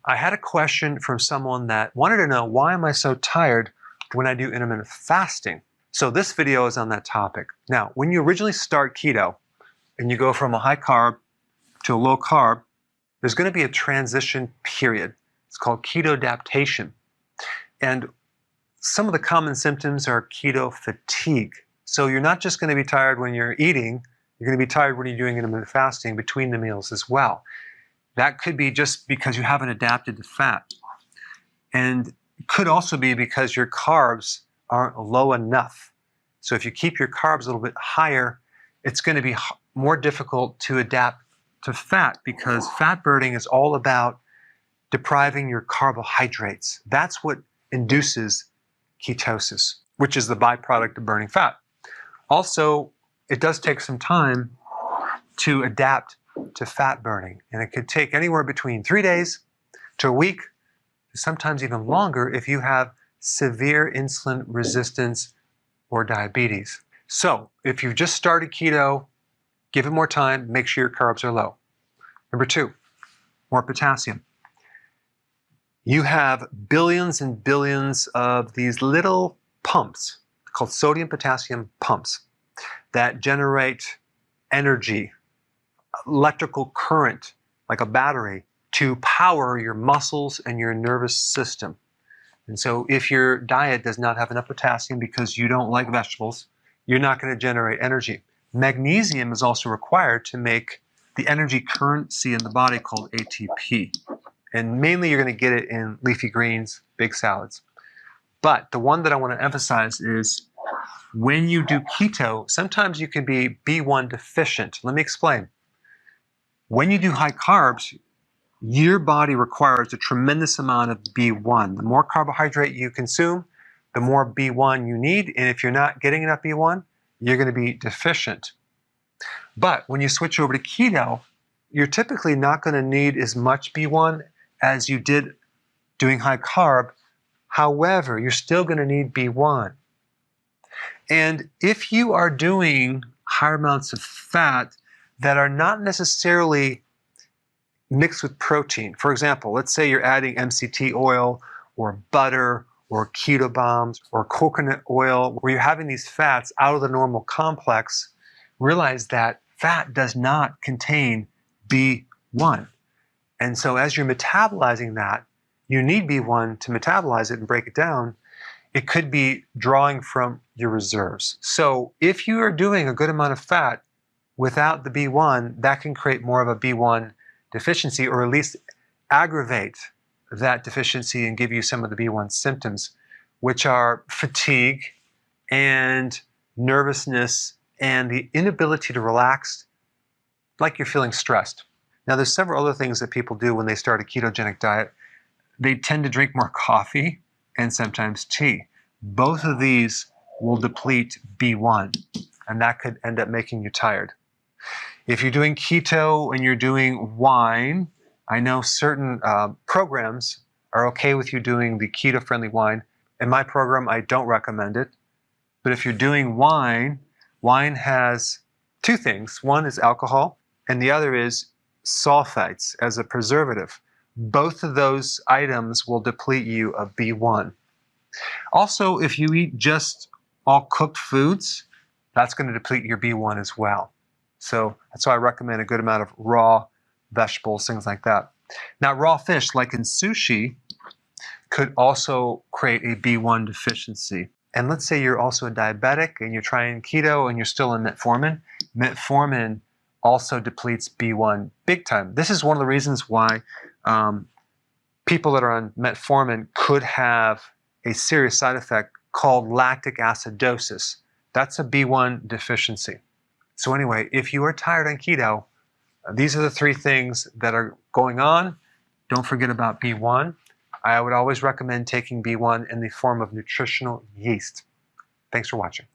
I had a question from someone that wanted to know, why am I so tired when I do intermittent fasting? So this video is on that topic. Now, when you originally start keto and you go from a high carb to a low carb, there's going to be a transition period. It's called keto adaptation. And some of the common symptoms are keto fatigue. So you're not just going to be tired when you're eating, you're going to be tired when you're doing intermittent fasting between the meals as well. That could be just because you haven't adapted to fat. And it could also be because your carbs aren't low enough. So if you keep your carbs a little bit higher, it's going to be more difficult to adapt to fat, because fat burning is all about depriving your carbohydrates. That's what induces ketosis, which is the byproduct of burning fat. Also, it does take some time to adapt to fat burning, and it could take anywhere between 3 days to a week, sometimes even longer if you have severe insulin resistance or diabetes. So if you've just started keto, give it more time, make sure your carbs are low. Number 2, more potassium. You have billions and billions of these little pumps called sodium potassium pumps that generate energy, electrical current, like a battery, to power your muscles and your nervous system. And so if your diet does not have enough potassium because you don't like vegetables, you're not going to generate energy. Magnesium is also required to make the energy currency in the body called ATP. And mainly you're going to get it in leafy greens, big salads. But the one that I want to emphasize is when you do keto, sometimes you can be B1 deficient. Let me explain. When you do high carbs, your body requires a tremendous amount of B1. The more carbohydrate you consume, the more B1 you need. And if you're not getting enough B1, you're going to be deficient. But when you switch over to keto, you're typically not going to need as much B1 as you did doing high carb. However, you're still going to need B1. And if you are doing higher amounts of fat that are not necessarily mixed with protein, for example, let's say you're adding MCT oil or butter or keto bombs or coconut oil, where you're having these fats out of the normal complex, realize that fat does not contain B1. And so as you're metabolizing that, you need B1 to metabolize it and break it down. It could be drawing from your reserves. So if you are doing a good amount of fat without the B1, that can create more of a B1 deficiency, or at least aggravate that deficiency and give you some of the B1 symptoms, which are fatigue and nervousness and the inability to relax, like you're feeling stressed. Now, there's several other things that people do when they start a ketogenic diet. They tend to drink more coffee and sometimes tea. Both of these will deplete B1, and that could end up making you tired. If you're doing keto and you're doing wine, I know certain programs are okay with you doing the keto-friendly wine. In my program, I don't recommend it. But if you're doing wine, wine has two things. One is alcohol, and the other is sulfites as a preservative. Both of those items will deplete you of B1. Also, if you eat just all cooked foods, that's going to deplete your B1 as well. So that's why I recommend a good amount of raw vegetables, things like that. Now, raw fish, like in sushi, could also create a B1 deficiency. And let's say you're also a diabetic and you're trying keto and you're still on metformin. Metformin also depletes B1 big time. This is one of the reasons why people that are on metformin could have a serious side effect called lactic acidosis. That's a B1 deficiency. So anyway, if you are tired on keto, these are the 3 things that are going on. Don't forget about B1. I would always recommend taking B1 in the form of nutritional yeast. Thanks for watching.